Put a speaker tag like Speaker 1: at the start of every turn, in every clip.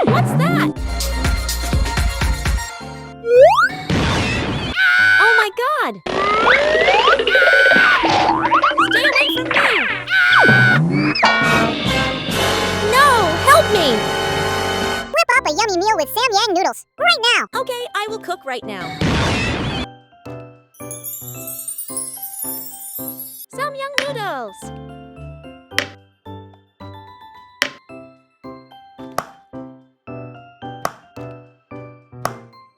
Speaker 1: What's that? Oh my God! Stay away from me! No! Help me!
Speaker 2: Whip up a yummy meal with Samyang noodles, right now!
Speaker 1: Okay, I will cook right now. Samyang noodles!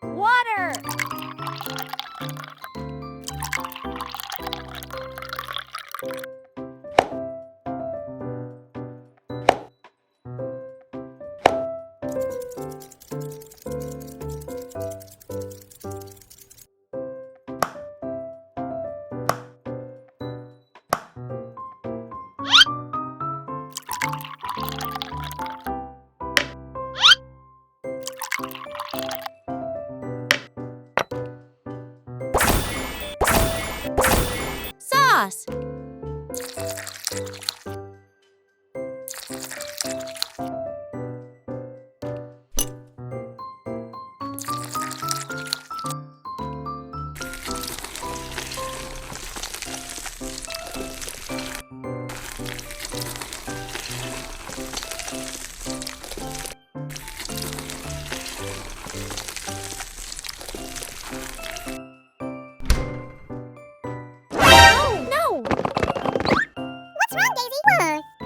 Speaker 1: Water! Sauce!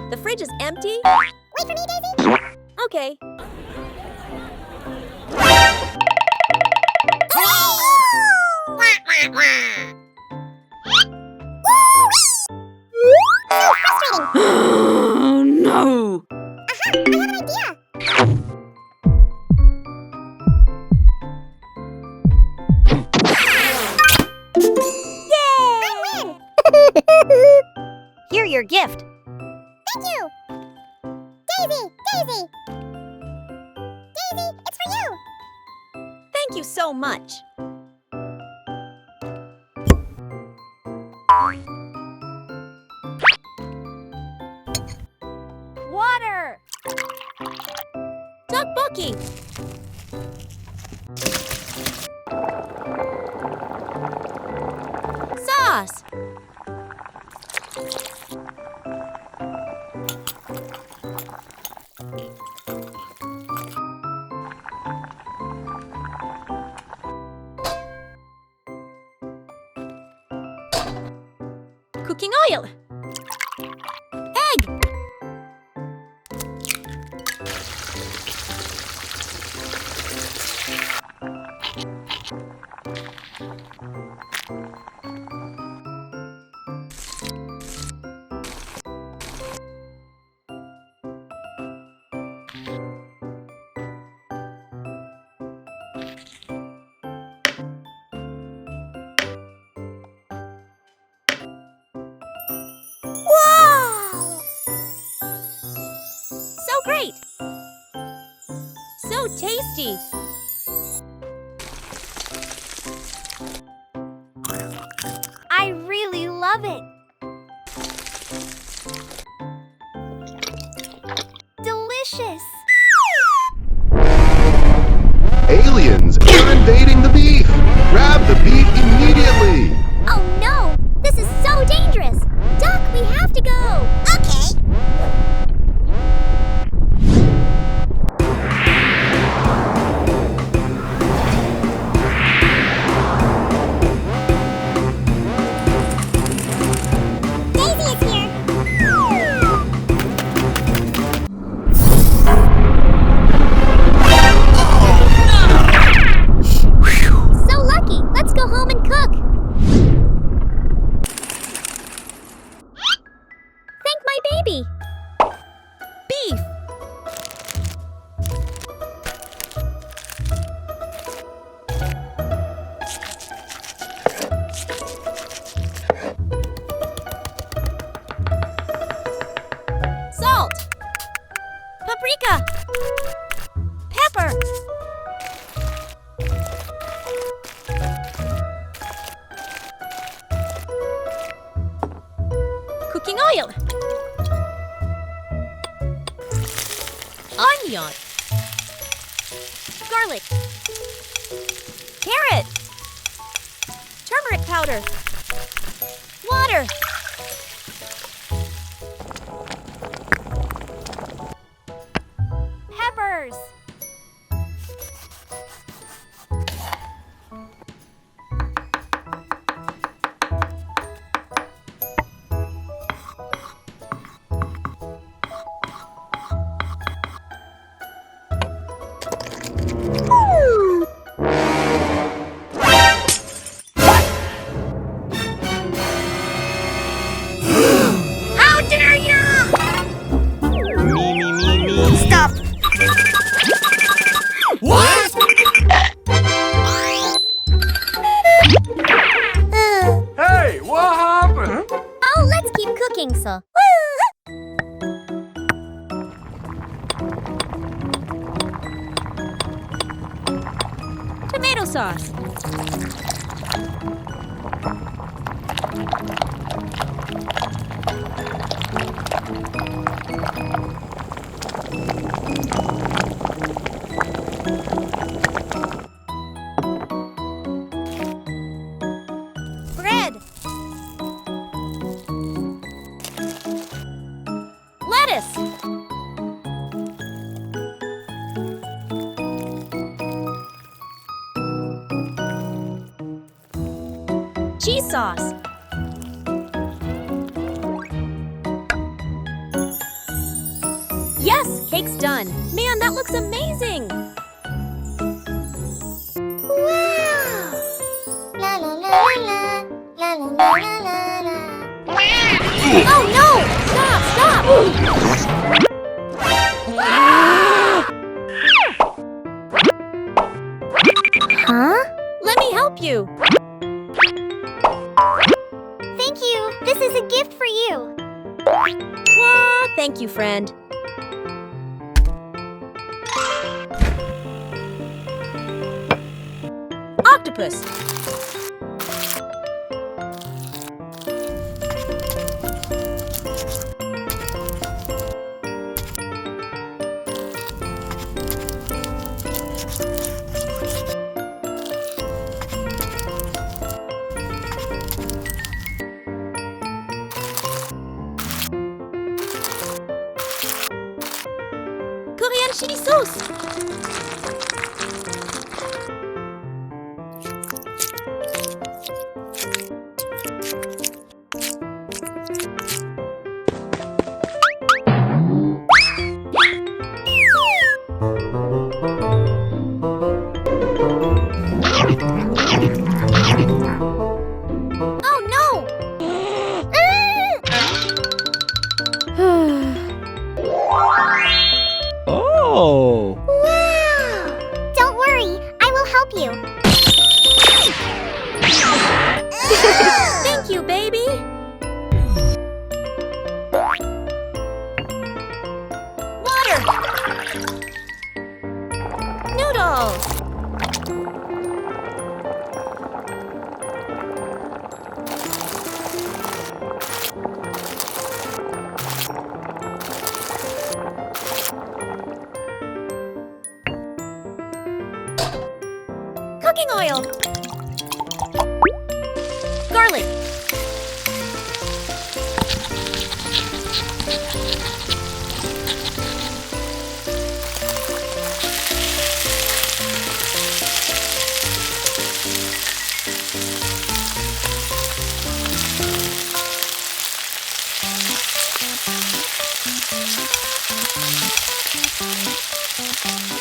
Speaker 1: The fridge is empty?
Speaker 2: Wait for me, Daisy!
Speaker 1: Okay.
Speaker 2: So frustrating!
Speaker 1: Oh no!
Speaker 2: Aha! I have an idea!
Speaker 1: Yay!
Speaker 2: I win!
Speaker 1: Here, your gift.
Speaker 2: Thank you! Daisy! Daisy! Daisy, it's for you!
Speaker 1: Thank you so much. Water! Tteokbokki! Sauce! Cooking oil! Egg! Wow! So great! So tasty! I really love it! Delicious!
Speaker 3: Aliens are invading the beef! Grab the beef immediately!
Speaker 2: Oh no! This is so dangerous! Duck, we have to go! Okay! Daisy is here! So lucky! Let's go home and cook! Thank my baby!
Speaker 1: Beef! Salt! Paprika! Pepper! Cooking oil! bouillon. Garlic. Carrot. Turmeric powder. Water. Peppers. How dare you!
Speaker 3: Me.
Speaker 1: Stop!
Speaker 3: What? Hey, what happened?
Speaker 2: Oh, let's keep cooking, so.
Speaker 1: Tomato sauce. Bread. Lettuce. Cheese sauce. Yes, cake's done. Man, that looks amazing.
Speaker 2: Wow! La la la la la la la la la.
Speaker 1: Oh no! Stop!
Speaker 2: Huh?
Speaker 1: Let me help you.
Speaker 2: Thank you. This is a gift for you.
Speaker 1: Wah, thank you, friend. Octopus. Korean chili sauce. Oh no!
Speaker 3: Oh.
Speaker 2: Wow! Don't worry, I will help you.
Speaker 1: Thank you, baby. Water. Noodles. Cooking oil. Garlic.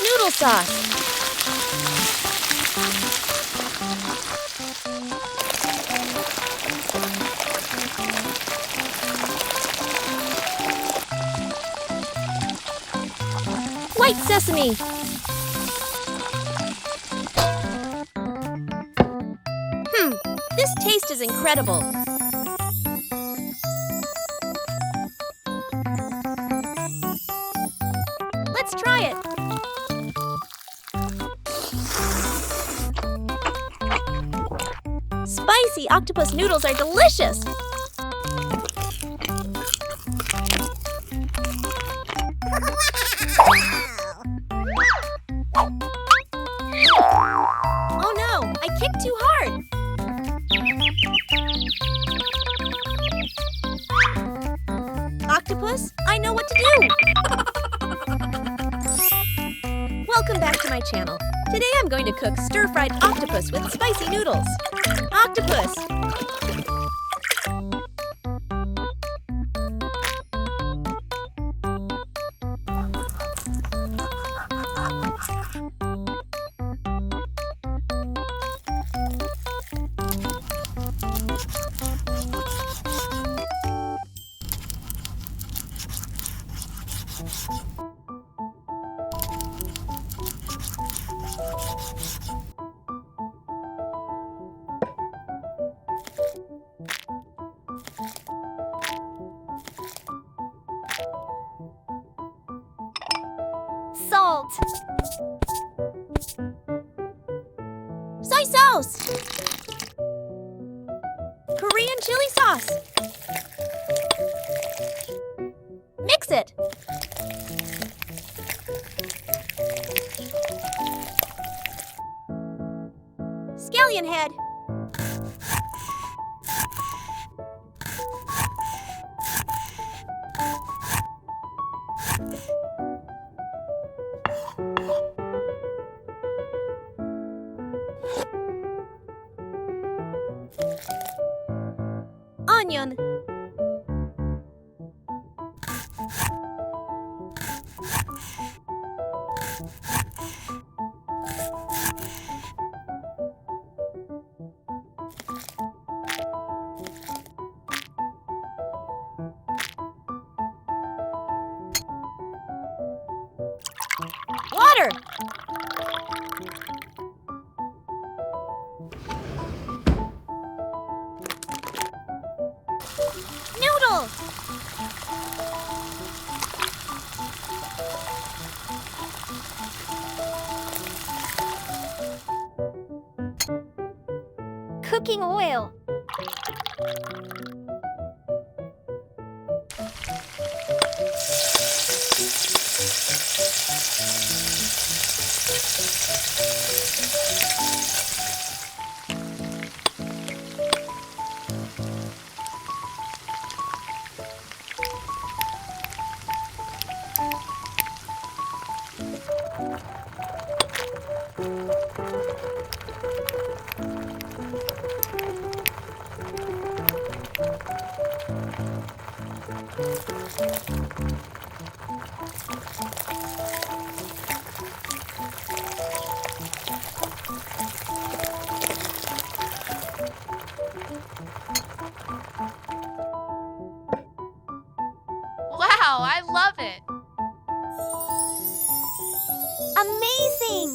Speaker 1: Noodle sauce. White sesame. This taste is incredible. Let's try it. Spicy octopus noodles are delicious. move! Welcome back to my channel. Today I'm going to cook stir-fried octopus with spicy noodles. Octopus!
Speaker 2: Salt.
Speaker 1: Soy sauce! Korean chili sauce! Mix it! Scallion head! Onion. Water. Noodles.
Speaker 2: Cooking oil.
Speaker 4: Wow, I love it!
Speaker 2: Amazing!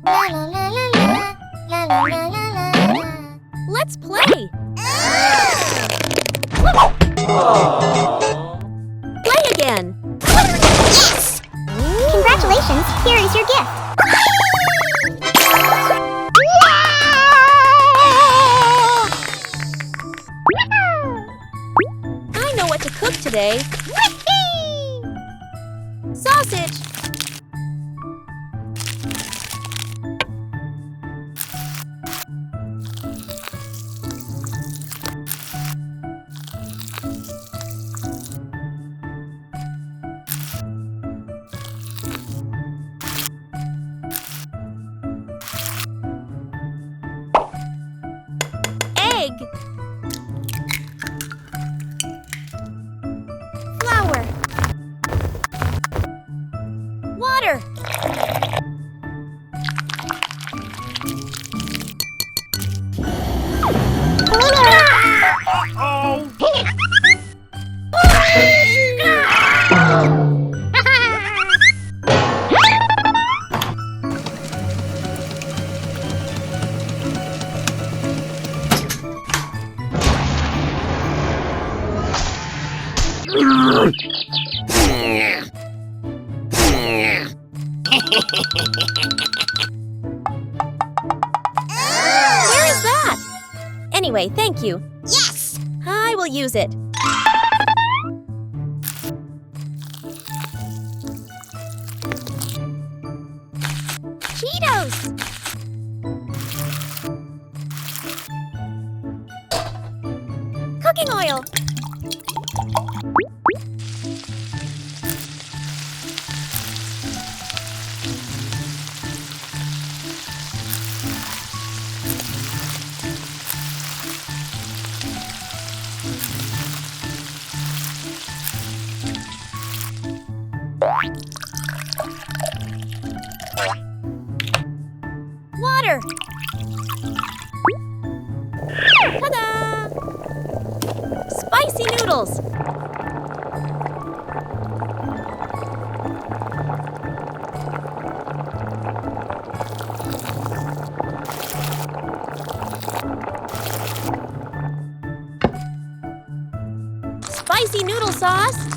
Speaker 2: La la la la la, la la la la la.
Speaker 1: Let's play! Play again!
Speaker 2: Yes! Congratulations, here is your gift.
Speaker 1: I know what to cook today. Sausage! Egg! Flour! Water! Where is that? Anyway, thank you.
Speaker 2: Yes!
Speaker 1: I will use it.
Speaker 2: Cheetos!
Speaker 1: oil. Water. Ta-da! Spicy noodles. Spicy noodle sauce.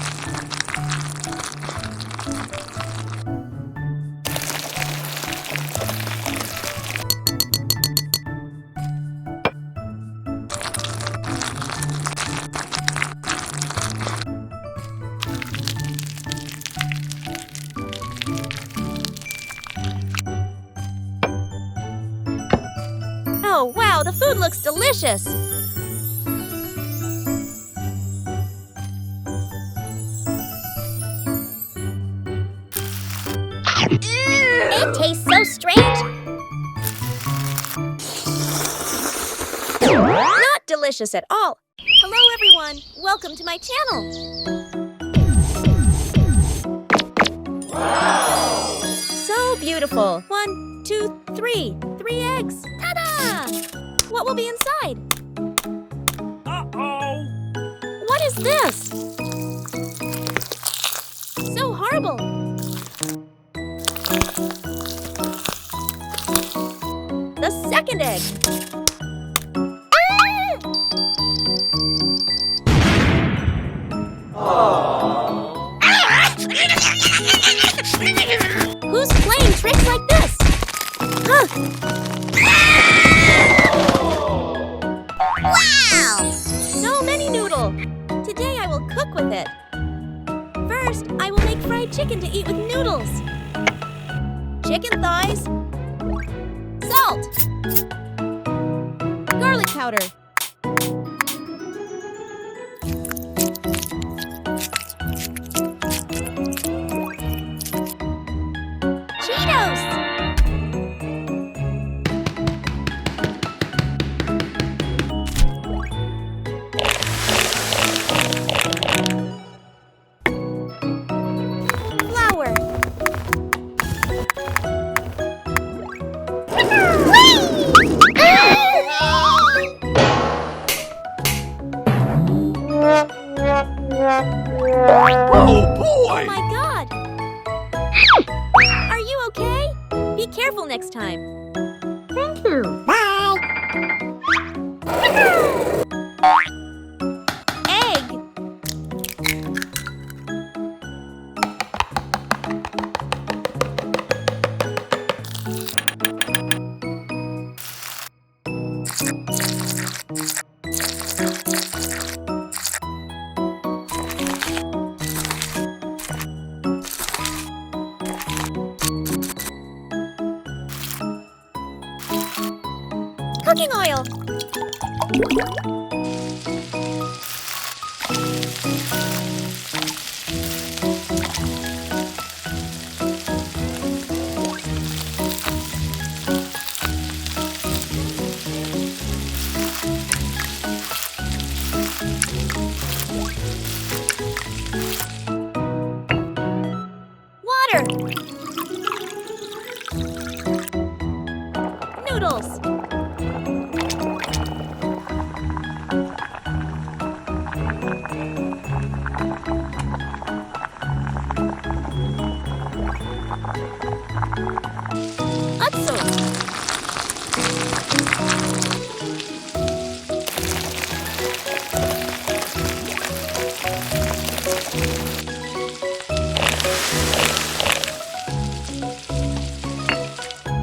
Speaker 1: Oh, wow, the food looks delicious.
Speaker 2: It tastes so strange.
Speaker 1: Not delicious at all. Hello, everyone. Welcome to my channel. So beautiful. 1, 2, 3. 3 eggs. Ta-da! What will be inside?
Speaker 4: Uh-oh!
Speaker 1: What is this? So horrible. The second egg. Who's playing tricks like this? Huh.
Speaker 2: Wow!
Speaker 1: So many noodle. Today I will cook with it. First, I will make fried chicken to eat with noodles. Chicken thighs. Salt. Garlic powder. Cheetos. Flour.
Speaker 4: Oh, boy!
Speaker 1: Oh my God! Are you okay? Be careful next time.
Speaker 2: Thank you. Bye.
Speaker 1: Egg. Cooking oil. Water. Noodles.